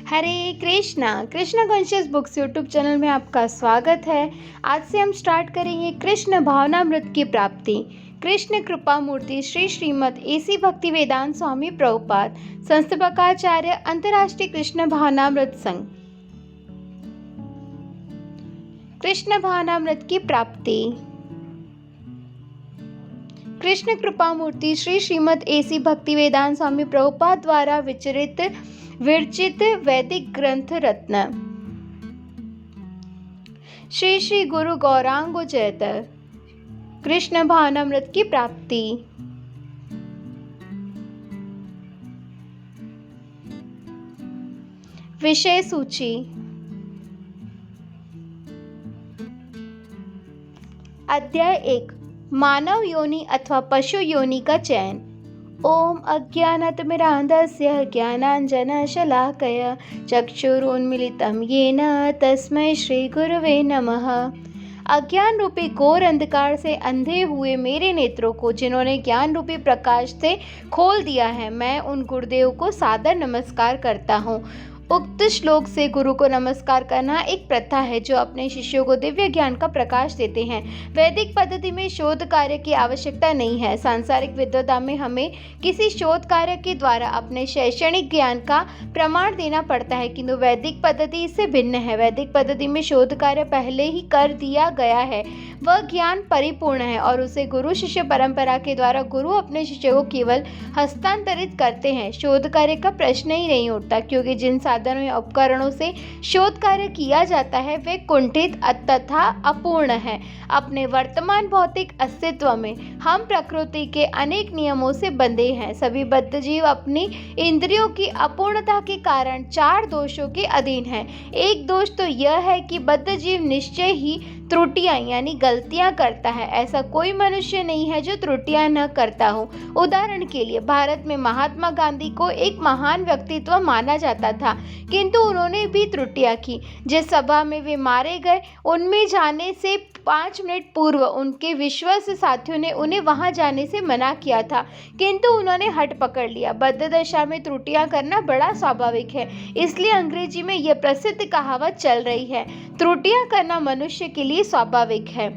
हरे Krishna. Krishna conscious books YouTube channel में आपका स्वागत है। आज से हम स्टार्ट करेंगे कृष्ण भावनामृत की प्राप्ति। कृष्ण कृपा मूर्ति श्री श्रीमद एसी भक्ति वेदांत स्वामी प्रभुपाद संस्थापकाचार्य अंतर्राष्ट्रीय कृष्ण भावनामृत संघ। कृष्ण भावनामृत की प्राप्ति। कृष्ण कृपा मूर्ति श्री श्रीमद एसी भक्ति वेदांत स्वामी प्रभुपाद द्वारा विरचित वैदिक ग्रंथ रत्न। श्री श्री गुरु गौरांग जयत। कृष्ण भावनामृत की प्राप्ति। विषय सूची। अध्याय 1 मानव योनि अथवा पशु योनि का चयन। ओम अज्ञानतिमिरान्धस्य ज्ञानाञ्जनशलाकया चक्षुरुन्मीलितं येन तस्मै श्री गुरुवे नमः। अज्ञान रूपी घोर अंधकार से अंधे हुए मेरे नेत्रों को जिन्होंने ज्ञान रूपी प्रकाश से खोल दिया है, मैं उन गुरुदेव को सादर नमस्कार करता हूँ। उक्त श्लोक से गुरु को नमस्कार करना एक प्रथा है जो अपने शिष्यों को दिव्य ज्ञान का प्रकाश देते हैं। वैदिक पद्धति में शोध कार्य की आवश्यकता नहीं है। सांसारिक विद्वता में हमें किसी शोध कार्य के द्वारा अपने शैक्षणिक ज्ञान का प्रमाण देना पड़ता है, किंतु वैदिक पद्धति इससे भिन्न है। वैदिक पद्धति में शोध कार्य पहले ही कर दिया गया है, वह ज्ञान परिपूर्ण है और उसे गुरु शिष्य परंपरा के द्वारा गुरु अपने शिष्य को केवल हस्तांतरित करते हैं। शोध कार्य का प्रश्न ही नहीं उठता, क्योंकि जिन साधनों या उपकरणों से शोध कार्य किया जाता है वे कुंठित तथा अपूर्ण है। अपने वर्तमान भौतिक अस्तित्व में हम प्रकृति के अनेक नियमों से बंधे हैं। सभी बद्ध जीव अपनी इंद्रियों की अपूर्णता के कारण 4 दोषों के अधीन हैं। एक दोष तो यह है कि बद्ध जीव निश्चय ही त्रुटियां यानी गलतियां करता है। ऐसा कोई मनुष्य नहीं है जो त्रुटियां न करता हो। उदाहरण के लिए भारत में महात्मा गांधी को एक महान व्यक्तित्व माना जाता था, किंतु उन्होंने भी त्रुटियां की। जिस सभा में वे मारे गए उनमें जाने से 5 मिनट पूर्व उनके विश्वस्त साथियों ने उन्हें वहां जाने से मना किया था, किंतु उन्होंने हट पकड़ लिया। बद्ध दशा में त्रुटियां करना बड़ा स्वाभाविक है, इसलिए अंग्रेजी में यह प्रसिद्ध कहावत चल रही है, त्रुटियां करना मनुष्य के लिए स्वाभाविक है।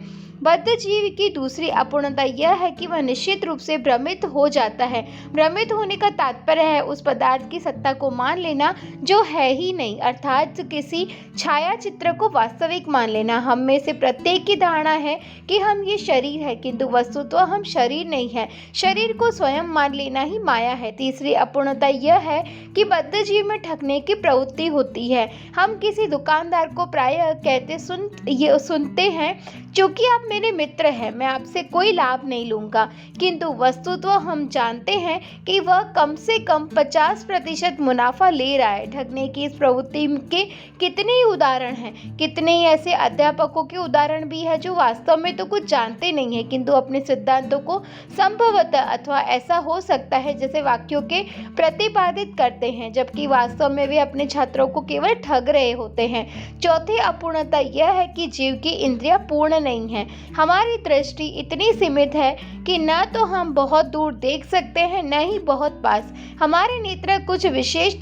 बद्ध जीव की दूसरी अपूर्णता यह है कि वह निश्चित रूप से भ्रमित हो जाता है। भ्रमित होने का तात्पर्य है उस पदार्थ की सत्ता को मान लेना जो है ही नहीं, अर्थात किसी छाया चित्र को वास्तविक मान लेना। हम में से प्रत्येक की धारणा है कि हम ये शरीर है, किंतु वस्तुतः हम शरीर नहीं है। शरीर को स्वयं मान लेना ही माया है। तीसरी अपूर्णता यह है कि बद्ध जीव में ठगने की प्रवृत्ति होती है। हम किसी दुकानदार को प्रायः कहते सुनते हैं, क्योंकि आप मेरे मित्र हैं, मैं आपसे कोई लाभ नहीं लूंगा, किंतु वस्तुतः हम जानते हैं कि वह कम से कम 50% मुनाफा ले रहा है। ठगने की इस प्रवृत्ति के कितने ही उदाहरण हैं। कितने ही ऐसे अध्यापकों के उदाहरण भी है जो वास्तव में तो कुछ जानते नहीं है, किंतु अपने सिद्धांतों को संभवतः अथवा ऐसा हो सकता है जैसे वाक्यों के प्रतिपादित करते हैं, जबकि वास्तव में वे अपने छात्रों को केवल ठग रहे होते हैं। चौथी अपूर्णता यह है कि जीव की इंद्रियां पूर्ण नहीं है। हमारी दृष्टि इतनी सीमित है कि न तो हम बहुत दूर देख सकते हैं, न ही बहुत पास। हमारे नेत्र कुछ विशेष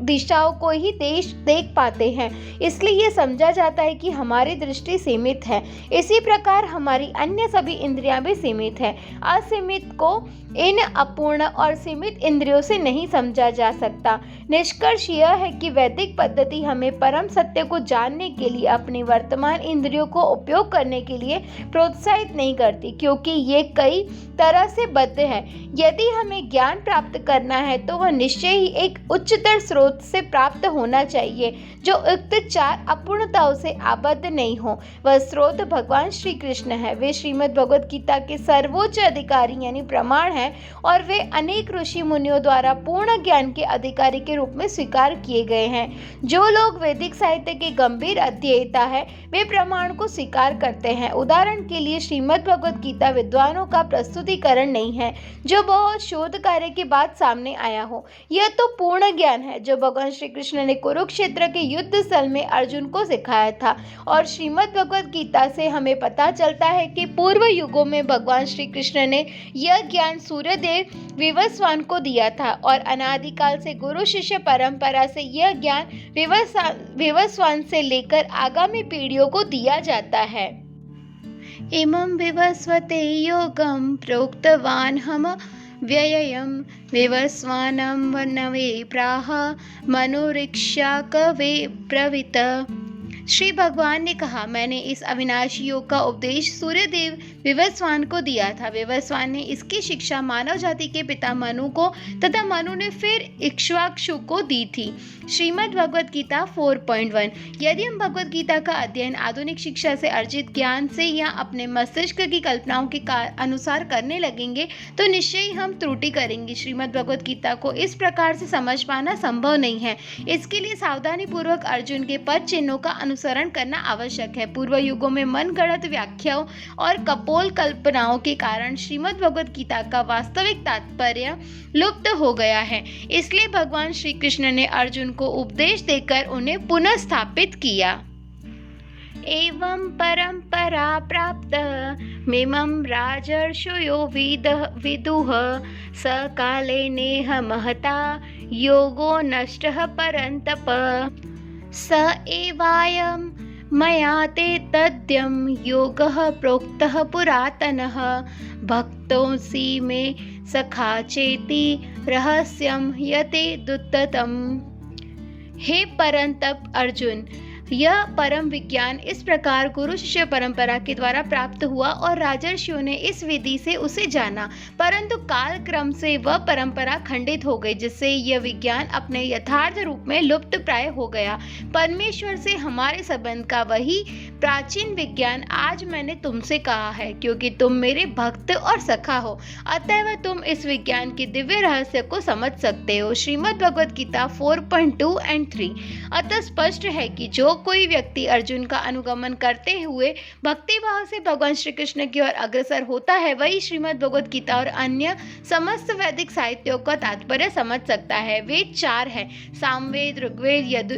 दिशाओं को ही देख पाते हैं, इसलिए यह समझा जाता है कि हमारी दृष्टि सीमित है। इसी प्रकार हमारी अन्य सभी इंद्रियां भी सीमित है। असीमित को इन अपूर्ण और सीमित इंद्रियों से नहीं समझा जा सकता। निष्कर्ष यह है कि वैदिक पद्धति हमें परम सत्य को जानने के लिए अपनी वर्तमान इंद्रियों को उपयोग करने के लिए प्रोत्साहित नहीं करती, क्योंकि ये कई तरह से बद्ध है। यदि हमें ज्ञान प्राप्त करना है तो वह निश्चय ही एक उच्चतर स्रोत से प्राप्त होना चाहिए जो उक्त 4 अपूर्णताओं से आबद्ध नहीं हो। वह स्रोत भगवान श्री कृष्ण है। वे श्रीमद् भगवद गीता के सर्वोच्च अधिकारी यानी प्रमाण है और वे अनेक ऋषि मुनियों द्वारा पूर्ण ज्ञान के अधिकारी के रूप में स्वीकार किए गए हैं। जो लोग वैदिक साहित्य के गंभीर अध्येता है वे प्रमाण को स्वीकार करते हैं। उदाहरण के लिए श्रीमद् भगवद गीता विद्वानों का प्रस्तुतिकरण नहीं है जो बहुत शोध कार्य के बाद सामने आया हो। यह तो पूर्ण ज्ञान है जो भगवान श्री कृष्ण ने कुरुक्षेत्र के युद्ध स्थल में अर्जुन को सिखाया था। और श्रीमद् भगवद गीता से हमें पता चलता है कि पूर्व युगों में भगवान श्री कृष्ण ने यह ज्ञान सूर्यदेव विवस्वान को दिया था और अनादिकाल से गुरु शिष्य परंपरा से यह ज्ञान विवस्वान से लेकर आगामी पीढ़ियों को दिया जाता है। इमं विवस्वते योगं प्रोक्तवान हम व्ययं विवस्वानं वनवे प्राह मनुरीक्षा कवे ब्रवीत। श्री भगवान ने कहा, मैंने इस अविनाशी योग का उपदेश सूर्यदेव विवस्वान को दिया था। विवस्वान ने इसकी शिक्षा मानव जाति के पिता मनु को तथा मनु ने फिर इक्ष्वाकु को दी थी। श्रीमद् भगवद गीता 4.1। यदि हम भगवद गीता का अध्ययन आधुनिक शिक्षा से अर्जित ज्ञान से या अपने मस्तिष्क की कल्पनाओं के अनुसार करने लगेंगे तो निश्चय ही हम त्रुटि करेंगे। श्रीमद् भगवद गीता को इस प्रकार से समझ पाना संभव नहीं है। इसके लिए सावधानी पूर्वक अर्जुन के पद चिन्हों का अनुसरण करना आवश्यक है। पूर्व युगों में मनगढ़ंत व्याख्याओं और कपोल कल्पनाओं के कारण श्रीमद् भगवद गीता का वास्तविक तात्पर्य लुप्त हो गया है। इसलिए भगवान श्री कृष्ण ने अर्जुन को उपदेश देकर उन्हें पुनः स्थापित किया। एवं परंपरा प्राप्त मिमं राजर्षयो विदुः सकाले नेह महता योगो नष्टः परन्तप स एवायं मया ते तद्यं योगः प्रोक्तः पुरातनः भक्तोऽसि मे सखा चेति रहस्यं यते दुत्ततम्। हे परंतप अर्जुन, यह परम विज्ञान इस प्रकार गुरु शिष्य परंपरा के द्वारा प्राप्त हुआ और राजर्षियों ने इस विधि से उसे जाना, परंतु काल क्रम से वह परंपरा खंडित हो गई, जिससे यह विज्ञान अपने यथार्थ रूप में लुप्त प्राय हो गया। परमेश्वर से हमारे संबंध का वही प्राचीन विज्ञान आज मैंने तुमसे कहा है, क्योंकि तुम मेरे भक्त और सखा हो, अतएव तुम इस विज्ञान के दिव्य रहस्य को समझ सकते हो। श्रीमद् भगवद गीता 4.2 और 3। अतः स्पष्ट है कि जो कोई व्यक्ति अर्जुन का अनुगमन करते हुए भक्ति भाव से भगवान श्री कृष्ण की ओर अग्रसर होता है, वही श्रीमद् भगवद गीता और अन्य समस्त वैदिक साहित्यों का तात्पर्य समझ सकता है। वेद 4 है, सामवेद, ऋग्वेद,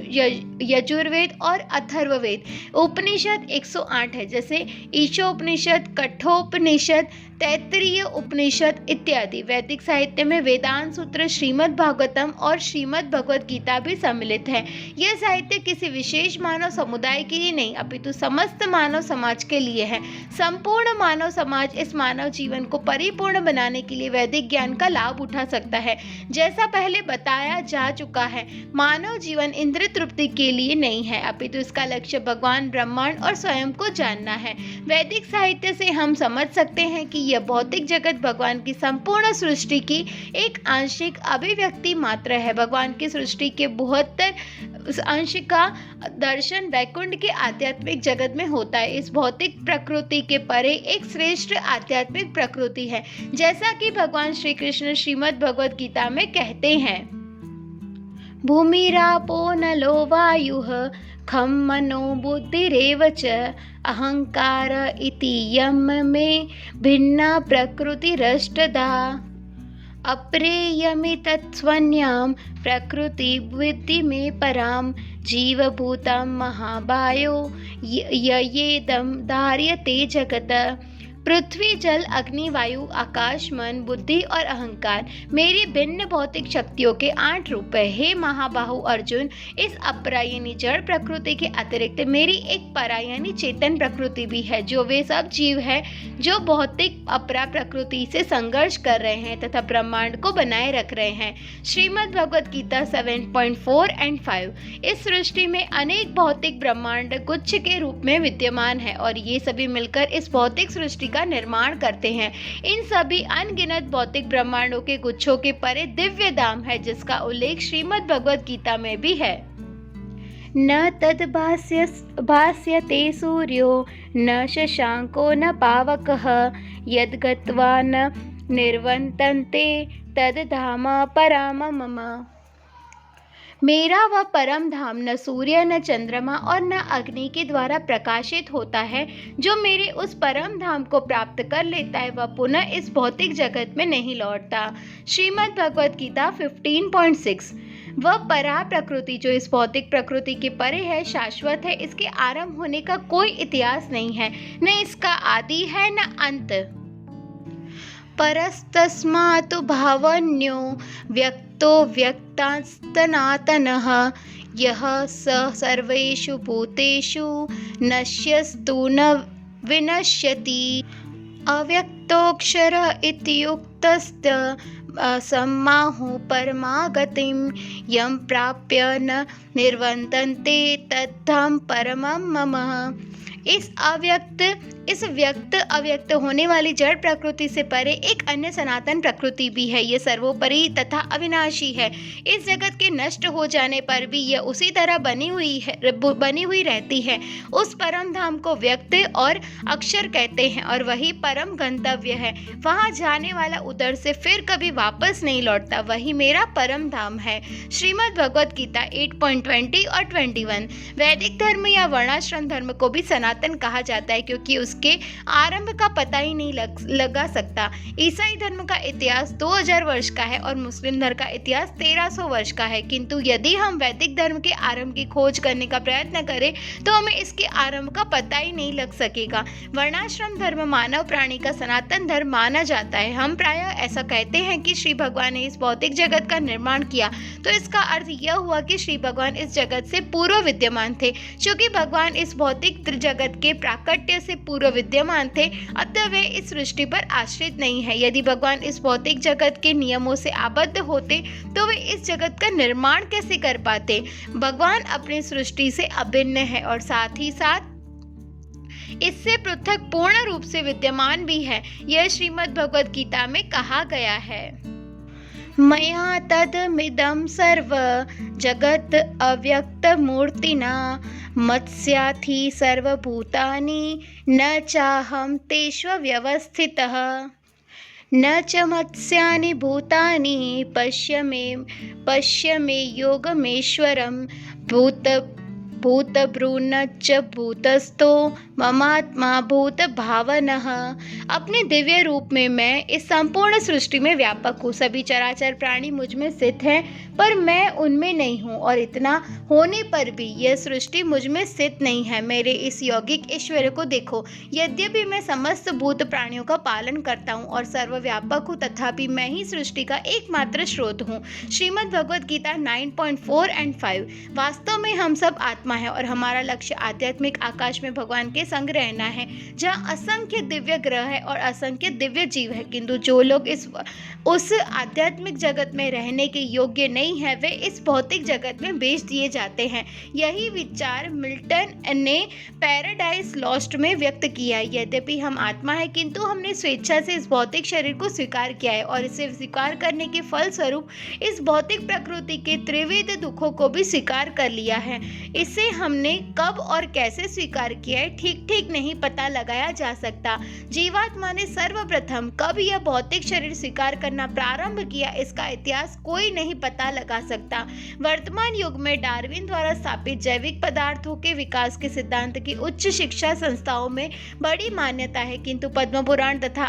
यजुर्वेद और अथर्ववेद। उपनिषद 108 है, जैसे ईशोपनिषद, कठोपनिषद, तैत्तिरीय उपनिषद इत्यादि। वैदिक साहित्य में वेदांत सूत्र, श्रीमद् भागवतम और श्रीमद् भगवद गीता भी सम्मिलित है। यह साहित्य किसी विशेष मानव समुदाय के लिए नहीं, अपितु समस्त मानव समाज के लिए है। संपूर्ण मानव समाज इस मानव जीवन को परिपूर्ण बनाने के लिए वैदिक ज्ञान का लाभ उठा सकता है। जैसा पहले बताया जा चुका है, मानव जीवन इंद्रिय तृप्ति के लिए नहीं है, अपितु इसका लक्ष्य भगवान, ब्रह्मांड और स्वयं को जानना है। वैदिक साहित्य से हम समझ सकते हैं कि यह भौतिक जगत भगवान की संपूर्ण सृष्टि की एक आंशिक अभिव्यक्ति मात्र है। भगवान की सृष्टि के 72 अंश का दर्शन वैकुंठ के आध्यात्मिक जगत में होता है। इस भौतिक प्रकृति के परे एक श्रेष्ठ आध्यात्मिक प्रकृति है, जैसा कि भगवान श्री कृष्ण श्रीमद् भगवद गीता में कहते हैं, भूमिरापो नलो वायुः खं मनो बुद्धिरेव च अहंकार इति यम में भिन्ना प्रकृतिरष्टधा अप्रेयमितत्स्वन्यां प्रकृति विद्धि में परां जीवभूतं महाबायो येदं धार्यते जगत। पृथ्वी, जल, अग्नि, वायु, आकाश, मन, बुद्धि और अहंकार मेरी भिन्न भौतिक शक्तियों के 8 रूप है। हे महाबाहु अर्जुन, इस अपरायणी जड़ प्रकृति के अतिरिक्त मेरी एक परायणी चेतन प्रकृति भी है, जो वे सब जीव है जो भौतिक अपरा प्रकृति से संघर्ष कर रहे हैं तथा ब्रह्मांड को बनाए रख रहे हैं। श्रीमद् भगवद गीता 7.4 और 5। इस सृष्टि में अनेक भौतिक ब्रह्मांड गुच्छ के रूप में विद्यमान है और ये सभी मिलकर इस भौतिक सृष्टि का निर्माण करते हैं। इन सभी अनगिनत भौतिक ब्रह्मांडों के गुच्छों के परे दिव्य धाम है, जिसका उल्लेख श्रीमद् भगवद गीता में भी है। न तद् भास्यते सूर्यो न शशांको न पावकः यद् गत्वा न निर्वर्तन्ते तद् धाम परम मम। मेरा वह परम धाम न सूर्य, न चंद्रमा और न अग्नि के द्वारा प्रकाशित होता है। जो मेरे उस परम धाम को प्राप्त कर लेता है, वह पुनः इस भौतिक जगत में नहीं लौटता। श्रीमद् भगवद गीता 15.6। वह परा प्रकृति जो इस भौतिक प्रकृति के परे है शाश्वत है, इसके आरंभ होने का कोई इतिहास नहीं है, न इसका आदि है न अंत। परस्तस्मात् भावन्यो व्यक्तो व्यक्तास्तनातनः यः स सर्वेषु भूतेषु नश्यस्तु न विनश्यति। अव्यक्तोऽक्षर इत्युक्तस्य सम्माहो परमागतिं यं प्राप्य न निर्वर्तन्ते तद्धं परमं मम। इस व्यक्त अव्यक्त होने वाली जड़ प्रकृति से परे एक अन्य सनातन प्रकृति भी है। ये सर्वोपरि तथा अविनाशी है। इस जगत के नष्ट हो जाने पर भी यह उसी तरह बनी हुई रहती है। उस परम धाम को व्यक्त और अक्षर कहते हैं और वही परम गंतव्य है। वहाँ जाने वाला उधर से फिर कभी वापस नहीं लौटता। वही मेरा परम धाम है। श्रीमद् भगवद गीता 8.20 और 21। वैदिक धर्म या वर्णाश्रम धर्म को भी सनातन कहा जाता है क्योंकि उसके आरंभ का पता ही नहीं लगा सकता। ईसाई धर्म का इतिहास 2000 वर्ष का है और मुस्लिम धर्म का इतिहास 1300 वर्ष का है। किंतु यदि हम वैदिक धर्म के आरंभ की खोज करने का प्रयत्न करें तो हमें इसके आरंभ का पता ही नहीं लग सकेगा। वर्णाश्रम धर्म मानव प्राणी का सनातन धर्म माना जाता है। हम प्रायः ऐसा कहते हैं कि श्री भगवान ने इस भौतिक जगत का निर्माण किया, तो इसका अर्थ यह हुआ कि श्री भगवान इस जगत से पूर्व विद्यमान थे। क्योंकि भगवान इस भौतिक जगत के प्राकट्य से पूर्व विद्यमान थे, अतः वे इस सृष्टि पर आश्रित नहीं है। यदि भगवान इस भौतिक जगत के नियमों से आबद्ध होते तो वे इस जगत का निर्माण कैसे कर पाते। भगवान अपनी सृष्टि से अभिन्न है और साथ ही साथ इससे पृथक पूर्ण रूप से विद्यमान भी है। यह श्रीमद् भगवद गीता में कहा गया है। मया तदमिदं सर्व जगत अव्यक्त मूर्तिना मत्स्याथि सर्वभूतानि न चाहं तेषु व्यवस्थितः न च मत्स्यानि भूतानि पश्य मे योगमेश्वरं भूतभ्रून् च भूतस्थो ममात्मा भूत भावनः। अपने दिव्य रूप में मैं इस संपूर्ण सृष्टि में व्यापक हूँ। सभी चराचर प्राणी मुझ में स्थित हैं, पर मैं उनमें नहीं हूँ और इतना होने पर भी यह सृष्टि मुझ में स्थित नहीं है। मेरे इस यौगिक ईश्वर को देखो। यद्यपि मैं समस्त भूत प्राणियों का पालन करता हूँ और सर्वव्यापक हूँ, तथापि मैं ही सृष्टि का एकमात्र स्रोत हूँ। श्रीमद् भगवद गीता 9.4 और 5। वास्तव में हम सब आत्मा है और हमारा लक्ष्य आध्यात्मिक आकाश में भगवान के संग रहना है, जहाँ असंख्य दिव्य ग्रह है और असंख्य दिव्य जीव है। किंतु जो लोग उस आध्यात्मिक जगत में रहने के योग्य नहीं है, वे इस भौतिक जगत में बेच दिए जाते हैं। यही विचार मिल्टन ने पैराडाइज लॉस्ट में व्यक्त किया है। यद्यपि हम आत्मा है, किंतु हमने स्वेच्छा से इस भौतिक शरीर को स्वीकार किया है और इसे स्वीकार करने के फलस्वरूप इस भौतिक प्रकृति के त्रिविध दुखों को भी स्वीकार कर लिया है। इसे हमने कब और कैसे स्वीकार किया है ठीक नहीं पता लगाया जा सकता। जीवात्मा ने सर्वप्रथम कब यह भौतिक शरीर स्वीकार करना प्रारंभ किया, इसका इतिहास कोई नहीं पता लगा सकता। वर्तमान युग में डार्विन द्वारा स्थापित जैविक पदार्थों के विकास के सिद्धांत की उच्च शिक्षा संस्थाओं में बड़ी मान्यता है, किंतु पद्म पुराण तथा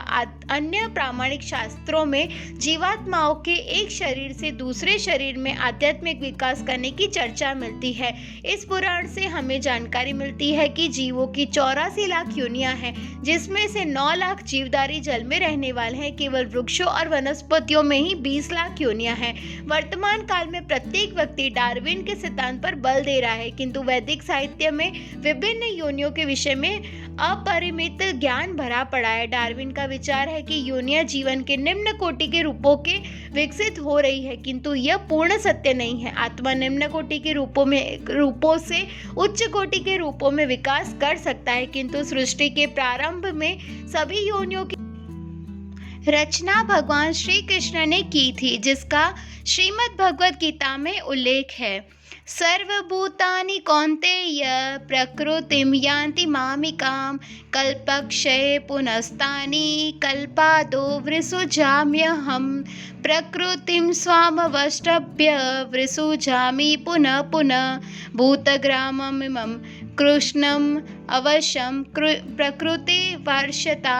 अन्य प्रामाणिक शास्त्रों में जीवात्माओं के एक शरीर से दूसरे शरीर में आध्यात्मिक विकास करने की चर्चा मिलती है। इस पुराण से हमें जानकारी मिलती है कि जीवों की 84 लाख योनियां हैं, जिसमें से 9 लाख जीवधारी जल में रहने वाले हैं। केवल वृक्षों और वनस्पतियों में ही 20 लाख योनियां हैं। वर्तमान काल में प्रत्येक व्यक्ति डार्विन के सिद्धांत पर बल दे रहा है, किंतु वैदिक साहित्य में विभिन्न योनियों के विषय में अपरिमित ज्ञान भरा पड़ा है। डार्विन का विचार है कि योनियां जीवन के निम्न कोटि के रूपों के विकसित हो रही है, किंतु यह पूर्ण सत्य नहीं है। आत्मा निम्न कोटि के रूपों से उच्च कोटि के रूपों में विकास कर सकता है, किंतु सृष्टि के प्रारंभ में सभी योनियों की रचना भगवान श्री कृष्ण ने की थी, जिसका श्रीमद् भगवद गीता में उल्लेख है। सर्वभूतानि कौन्तेय प्रकृतिं यान्ति मामिकां कल्पक्षये पुनस्तानि कल्पादो वृसृजाम्यहं प्रकृतिं स्वामवष्टभ्य वृसृजामि पुनः पुनः भूतग्राममिमं कृष्णम् अवश्यं प्रकृतिवर्षता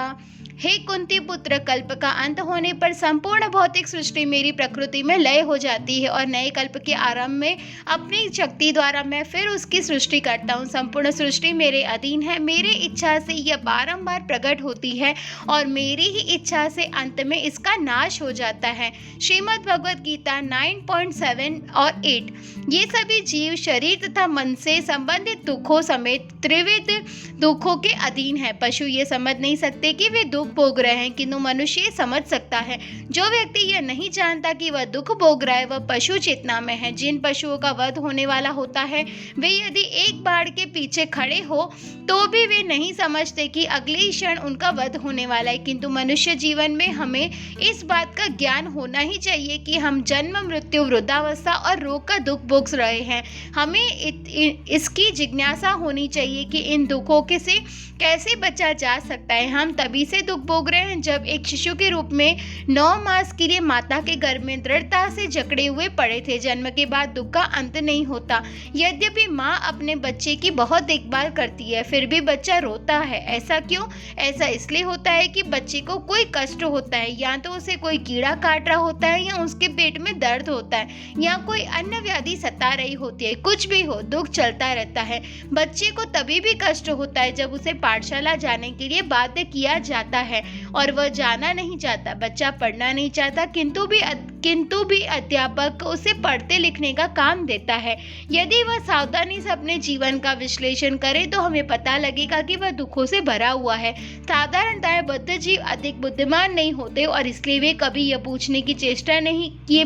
हे कुंती पुत्र, कल्प का अंत होने पर संपूर्ण भौतिक सृष्टि मेरी प्रकृति में लय हो जाती है और नए कल्प के आरंभ में अपनी शक्ति द्वारा मैं फिर उसकी सृष्टि करता हूँ। संपूर्ण सृष्टि मेरे अधीन है। मेरी इच्छा से यह बारंबार प्रकट होती है और मेरी ही इच्छा से अंत में इसका नाश हो जाता है। श्रीमद् भगवद गीता 9.7 और 8। ये सभी जीव शरीर तथा मन से संबंधित दुखों समेत त्रिविध दुखों के अधीन है। पशु ये समझ नहीं सकते कि वे दुख भोग रहे हैं, किंतु मनुष्य ये समझ सकता है। जो व्यक्ति यह नहीं जानता कि वह दुख भोग रहा है, वह पशु चेतना में है। जिन पशुओं का वध होने वाला होता है, वे यदि एक बाढ़ के पीछे खड़े हो तो भी वे नहीं समझते कि अगले ही क्षण उनका वध होने वाला है। किंतु मनुष्य जीवन में हमें इस बात का ज्ञान होना ही चाहिए कि हम जन्म, मृत्यु, वृद्धावस्था और रोग का दुख भोग रहे हैं। हमें इसकी जिज्ञासा होनी चाहिए कि इन दुखों के से कैसे बचा जा सकता है। हम तभी से दुख भोग रहे हैं जब एक शिशु के रूप में 9 मास के लिए माता के गर्भ में दृढ़ता से जकड़े हुए पड़े थे। जन्म के बाद दुख का अंत नहीं होता। यद्यपि माँ अपने बच्चे की बहुत देखभाल करती है, फिर भी बच्चा रोता है। ऐसा क्यों? ऐसा इसलिए होता है कि बच्चे को कोई कष्ट होता है, या तो उसे कोई कीड़ा काट रहा होता है, या उसके पेट में दर्द होता है, या कोई अन्य व्याधि सता रही होती है। कुछ भी हो, दुख चलता रहता है। बच्चे को तभी भी कष्ट होता है जब उसे पाठशाला जाने के लिए बाध्य किया जाता है और वह जाना नहीं चाहता। बच्चा पढ़ना नहीं चाहता, किंतु भी अध्यापक उसे पढ़ते लिखने का काम देता है। यदि वह सावधानी से अपने जीवन का विश्लेषण करे तो हमें पता लगेगा कि वह दुखों से भरा हुआ है। साधारणतः बद्ध जीव अधिक बुद्धिमान नहीं होते और इसलिए वे कभी यह पूछने की चेष्टा नहीं किए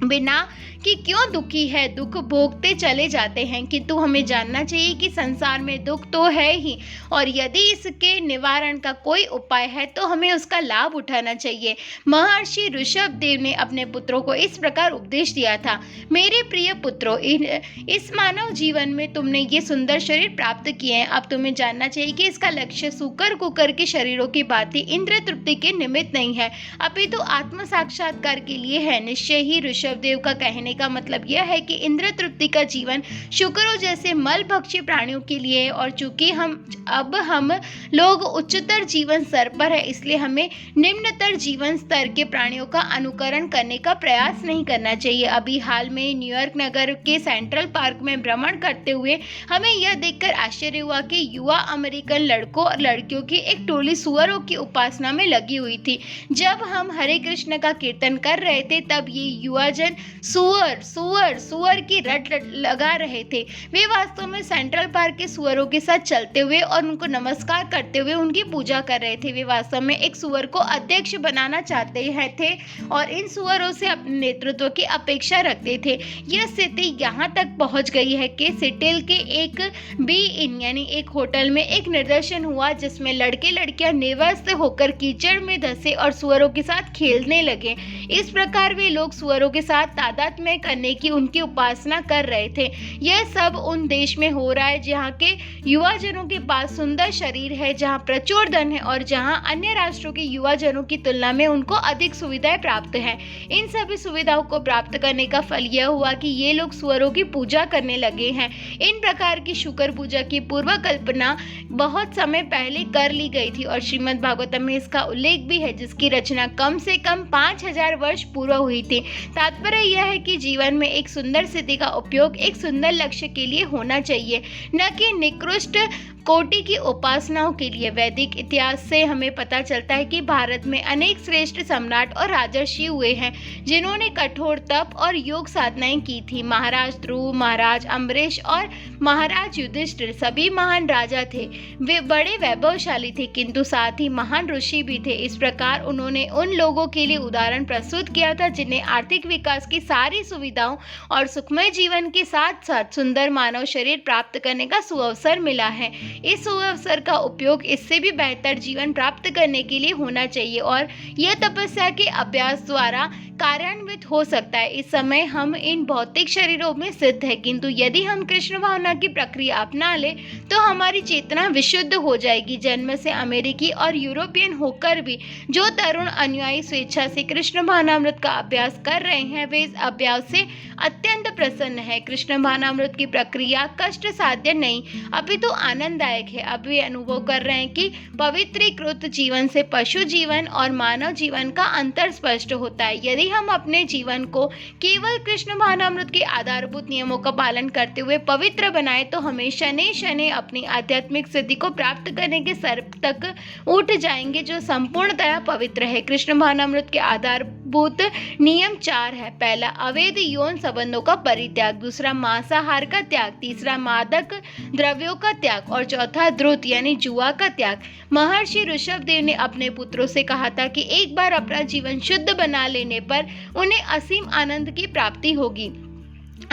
बिना कि क्यों दुखी है, दुख भोगते चले जाते हैं। किंतु हमें जानना चाहिए कि संसार में दुख तो है ही, और यदि इसके निवारण का कोई उपाय है तो हमें उसका लाभ उठाना चाहिए। महर्षि ऋषभ देव ने अपने पुत्रों को इस प्रकार उपदेश दिया था। मेरे प्रिय पुत्रों, इस मानव जीवन में तुमने ये सुंदर शरीर प्राप्त किए हैं। अब तुम्हें जानना चाहिए कि इसका लक्ष्य सूकर कुकर के शरीरों की भांति इंद्र तृप्ति के निमित्त नहीं है, अपितु आत्म साक्षात्कार के लिए है। निश्चय ही ऋषभ देव का कहने का मतलब यह है कि इंद्र तृप्ति का जीवन शुकरों जैसे मल भक्षी प्राणियों के लिए है, और चूंकि हम लोग उच्चतर जीवन स्तर पर है, इसलिए हमें निम्नतर जीवन स्तर के प्राणियों का अनुकरण करने का प्रयास नहीं करना चाहिए। अभी हाल में न्यूयॉर्क नगर के सेंट्रल पार्क में भ्रमण करते हुए हमें यह देखकर आश्चर्य हुआ कि युवा अमेरिकन लड़कों और लड़कियों की एक टोली सुअरों की उपासना में लगी हुई थी। जब हम हरे कृष्ण का कीर्तन कर रहे थे तब ये युवाजन सुअर की रट लगा रहे थे। वे वास्तव में सेंट्रल पार्क के सुअरों के साथ चलते हुए और उनको नमस्कार करते हुए उनकी पूजा कर रहे थे। वे वास्तव में एक सुअर को अध्यक्ष बनाना चाहते थे और इन सुअरों से अपने नेतृत्व की अपेक्षा रखते थे। यह स्थिति यहाँ तक पहुँच गई है कि सिटिल के एक बी इन यानी एक होटल में एक निदर्शन हुआ जिसमें लड़के लड़कियां निर्वस्त्र होकर कीचड़ में धंसे और सुअरों के साथ खेलने लगे। इस प्रकार वे लोग सुअरों के साथ तादाद में करने की उनकी उपासना कर रहे थे। यह सब उन देश में हो रहा है जहाँ के युवा जनों के पास सुंदर शरीर है, जहाँ प्रचुर धन है और जहाँ अन्य राष्ट्रों के युवा जनों की तुलना में उनको अधिक सुविधाएं प्राप्त है। इन सभी सुविधाओं को प्राप्त करने का फल यह हुआ कि ये लोग सुअरों की पूजा करने लगे हैं। इन प्रकार की शुकर पूजा की पूर्व कल्पना बहुत समय पहले कर ली गई थी और श्रीमद् भागवतम में इसका उल्लेख भी है, जिसकी रचना कम से कम 5000 वर्ष पूर्व हुई थी। तात्पर्य यह है कि जीवन में एक सुंदर स्थिति का उपयोग एक सुंदर लक्ष्य के लिए होना चाहिए, न कि निकृष्ट कोटि की उपासनाओं के लिए। वैदिक इतिहास से हमें पता चलता है कि भारत में अनेक श्रेष्ठ सम्राट और राजर्षि हुए हैं जिन्होंने कठोर तप और योग साधनाएं की थी। महाराज ध्रुव, महाराज अम्बरीश और महाराज युधिष्ठिर सभी महान राजा थे। वे बड़े वैभवशाली थे किंतु साथ ही महान ऋषि भी थे। इस प्रकार उन्होंने उन लोगों के लिए उदाहरण प्रस्तुत किया था जिन्हें आर्थिक विकास की सारी सुविधाओं और सुखमय जीवन के साथ साथ सुंदर मानव शरीर प्राप्त करने का सुअवसर मिला है। इस अवसर का उपयोग इससे भी बेहतर जीवन प्राप्त करने के लिए होना चाहिए और यह तपस्या के अभ्यास द्वारा कार्यान्वित हो सकता है। इस समय हम इन भौतिक शरीरों में स्थित है, किंतु यदि हम कृष्ण भावना की प्रक्रिया अपना ले तो हमारी चेतना विशुद्ध हो जाएगी। जन्म से अमेरिकी और यूरोपियन होकर भी जो तरुण अनुयायी स्वेच्छा से कृष्ण भावनामृत का अभ्यास कर रहे हैं वे इस अभ्यास से अत्यंत प्रसन्न है। कृष्ण भावनामृत की प्रक्रिया कष्ट साध्य नहीं अपितु आनंद आनंददायक है। अब वे अनुभव कर रहे हैं कि पवित्रीकृत जीवन से पशु जीवन और मानव जीवन का अंतर स्पष्ट होता है। यदि हम अपने जीवन को केवल कृष्ण भावनामृत के आधारभूत नियमों का पालन करते हुए पवित्र बनाए तो हमें शनै शनै अपनी आध्यात्मिक सिद्धि को प्राप्त करने के स्तर तक उठ जाएंगे जो संपूर्णतया पवित्र है। कृष्ण भावनामृत के आधारभूत नियम 4 है। पहला, अवैध यौन संबंधों का परित्याग। दूसरा, मांसाहार का त्याग। तीसरा, मादक द्रव्यों का त्याग। और चौथा, द्रुत यानी जुआ का त्याग। महर्षि ऋषभदेव ने अपने पुत्रों से कहा था कि एक बार अपना जीवन शुद्ध बना लेने पर उन्हें असीम आनंद की प्राप्ति होगी।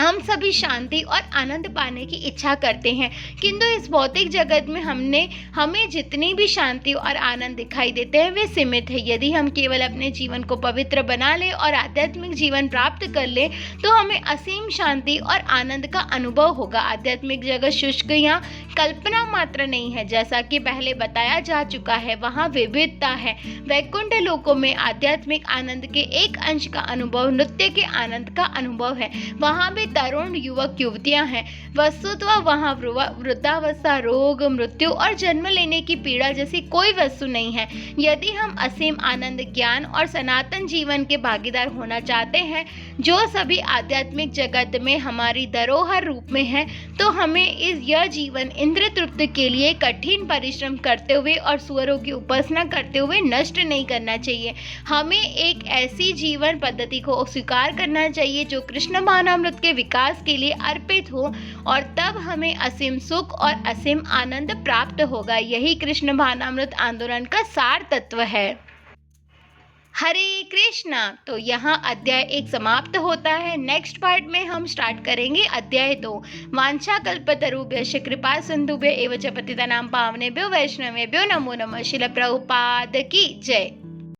हम सभी शांति और आनंद पाने की इच्छा करते हैं, किंतु इस भौतिक जगत में हमें जितनी भी शांति और आनंद दिखाई देते हैं वे सीमित है। यदि हम केवल अपने जीवन को पवित्र बना लें और आध्यात्मिक जीवन प्राप्त कर लें तो हमें असीम शांति और आनंद का अनुभव होगा। आध्यात्मिक जगत शुष्क या कल्पना मात्र नहीं है, जैसा कि पहले बताया जा चुका है। वहाँ विविधता है। वैकुंठ लोकों में आध्यात्मिक आनंद के एक अंश का अनुभव नृत्य के आनंद का अनुभव है। वहाँ भी तरुण युवक युवतियां हैं। वस्तुतः वहाँ वृद्धावस्था, रोग, मृत्यु और जन्म लेने की पीड़ा जैसी कोई वस्तु नहीं है। यदि हम असीम आनंद, ज्ञान और सनातन जीवन के भागीदार होना चाहते हैं जो सभी आध्यात्मिक जगत में हमारी धरोहर रूप में है, तो हमें यह जीवन इंद्र तृप्ति के लिए कठिन परिश्रम करते हुए और सुअरों की उपासना करते हुए नष्ट नहीं करना चाहिए। हमें एक ऐसी जीवन पद्धति को स्वीकार करना चाहिए जो कृष्ण भावनामृत के विकास के लिए अर्पित हो, और तब हमें असीम सुख और असीम आनंद प्राप्त होगा। यही कृष्ण भावनामृत आंदोलन का सार तत्व है। हरे कृष्णा। तो यहाँ अध्याय 1 समाप्त होता है। नेक्स्ट पार्ट में हम स्टार्ट करेंगे अध्याय 2। वांछा कल्पतरुभ्यश्च कृपा सिंधुभ्यः एव च पतितानां पावनेभ्यो वैष्णवेभ्यो नमो नमः। श्रील प्रभुपाद की जय।